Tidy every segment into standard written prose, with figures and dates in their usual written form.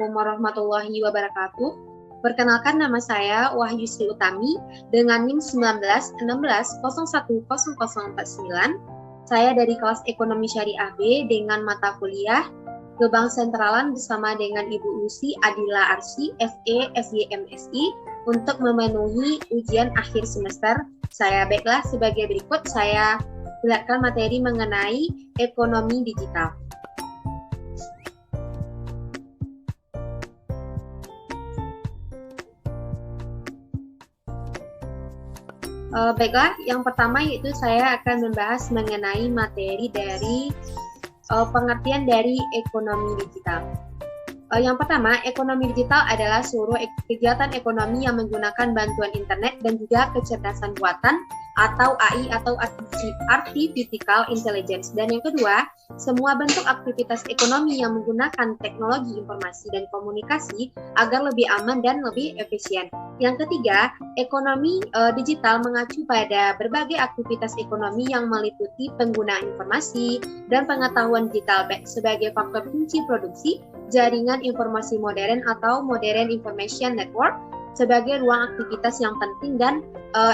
Assalamualaikum warahmatullahi wabarakatuh. Perkenalkan, nama saya Wahyu Sri Utami dengan NIM 1916010049. Saya dari kelas Ekonomi Syariah B dengan mata kuliah ke Bank Sentralan bersama dengan Ibu Lucy Adila Arsy, FE FYMSI, untuk memenuhi ujian akhir semester saya. Baiklah, sebagai berikut saya jelaskan materi mengenai ekonomi digital. Baiklah, yang pertama yaitu saya akan membahas mengenai materi dari pengertian dari ekonomi digital. Yang pertama, ekonomi digital adalah seluruh kegiatan ekonomi yang menggunakan bantuan internet dan juga kecerdasan buatan atau AI atau Artificial Intelligence. Dan yang kedua, semua bentuk aktivitas ekonomi yang menggunakan teknologi informasi dan komunikasi agar lebih aman dan lebih efisien. Yang ketiga, ekonomi digital mengacu pada berbagai aktivitas ekonomi yang meliputi penggunaan informasi dan pengetahuan digital sebagai faktor kunci produksi, jaringan informasi modern atau Modern Information Network sebagai ruang aktivitas yang penting dan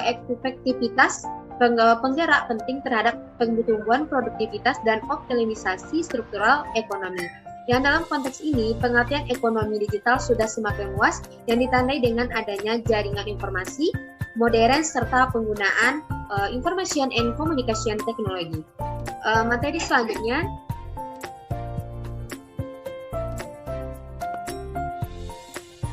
efektivitas penggerak penting terhadap pertumbuhan produktivitas dan optimalisasi struktural ekonomi. Yang dalam konteks ini, pengertian ekonomi digital sudah semakin luas yang ditandai dengan adanya jaringan informasi modern serta penggunaan information and communication technology. Materi selanjutnya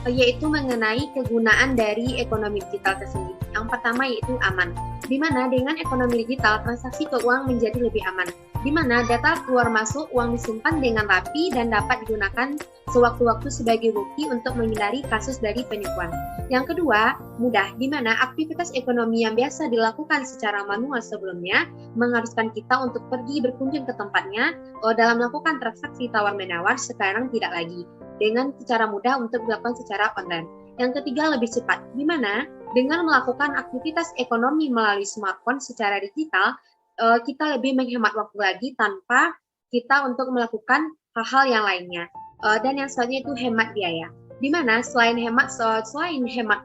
yaitu mengenai kegunaan dari ekonomi digital tersendiri. Yang pertama yaitu aman, di mana dengan ekonomi digital transaksi keuangan menjadi lebih aman, di mana data keluar masuk uang disimpan dengan rapi dan dapat digunakan sewaktu-waktu sebagai bukti untuk menghindari kasus dari penipuan. Yang kedua, mudah, di mana aktivitas ekonomi yang biasa dilakukan secara manual sebelumnya mengharuskan kita untuk pergi berkunjung ke tempatnya dalam melakukan transaksi tawar-menawar, sekarang tidak lagi, dengan secara mudah untuk dilakukan secara online. Yang ketiga, lebih cepat, di mana dengan melakukan aktivitas ekonomi melalui smartphone secara digital, kita lebih menghemat waktu lagi tanpa kita untuk melakukan hal-hal yang lainnya. Dan yang selanjutnya itu hemat biaya, di mana selain hemat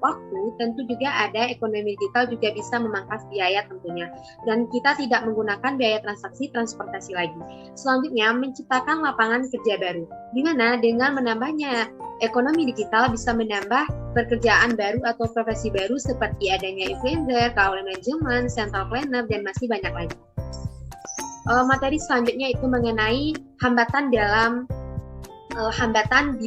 waktu, tentu juga ada ekonomi digital juga bisa memangkas biaya tentunya, dan kita tidak menggunakan biaya transaksi transportasi lagi. Selanjutnya, menciptakan lapangan kerja baru, di mana dengan menambahnya ekonomi digital bisa menambah pekerjaan baru atau profesi baru seperti adanya influencer, KOL manajemen, central planner, dan masih banyak lagi. Materi selanjutnya itu mengenai hambatan di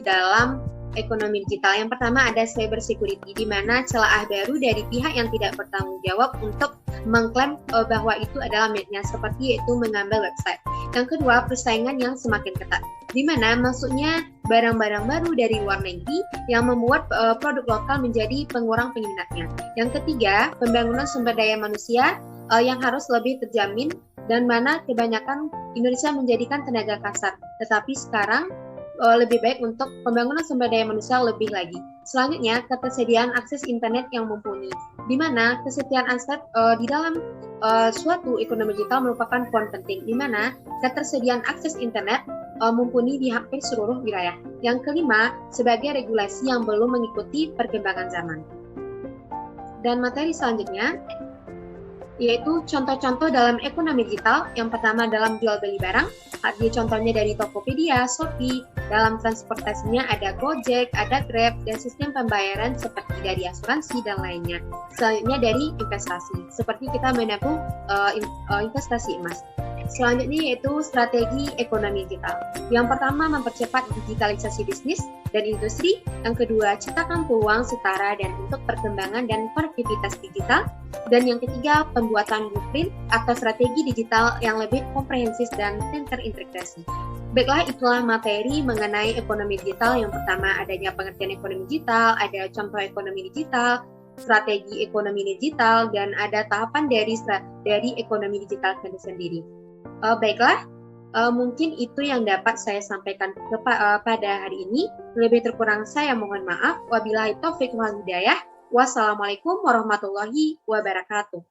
dalam ekonomi digital. Yang pertama ada cyber security, di mana celah baru dari pihak yang tidak bertanggung jawab untuk mengklaim bahwa itu adalah miliknya, seperti yaitu mengambil website. Yang kedua, persaingan yang semakin ketat, di mana masuknya barang-barang baru dari luar negeri yang membuat produk lokal menjadi pengurang peminatnya. Yang ketiga, pembangunan sumber daya manusia yang harus lebih terjamin, dan mana kebanyakan Indonesia menjadikan tenaga kasar, tetapi sekarang lebih baik untuk pembangunan sumber daya manusia lebih lagi. Selanjutnya, ketersediaan akses internet yang mumpuni, di mana kesetiaan akses di dalam suatu ekonomi digital merupakan poin penting, di mana ketersediaan akses internet mumpuni di hampir seluruh wilayah. Yang kelima, sebagai regulasi yang belum mengikuti perkembangan zaman. Dan materi selanjutnya yaitu contoh-contoh dalam ekonomi digital. Yang pertama dalam jual beli barang, contohnya dari Tokopedia, Shopee. Dalam transportasinya ada Gojek, ada Grab, dan sistem pembayaran seperti dari asuransi dan lainnya. Selanjutnya dari investasi, seperti kita menabung investasi emas. Selanjutnya yaitu strategi ekonomi digital. Yang pertama, mempercepat digitalisasi bisnis dan industri. Yang kedua, ciptakan peluang setara dan untuk perkembangan dan konektivitas digital. Dan yang ketiga, pembuatan blueprint atau strategi digital yang lebih komprehensif dan terintegrasi. Baiklah, itulah materi mengenai ekonomi digital. Yang pertama, adanya pengertian ekonomi digital, ada contoh ekonomi digital, strategi ekonomi digital, dan ada tahapan dari ekonomi digital itu sendiri. Baiklah, mungkin itu yang dapat saya sampaikan pada hari ini. Lebih terkurang saya mohon maaf. Wabillahi taufiq wal hidayah. Wassalamualaikum warahmatullahi wabarakatuh.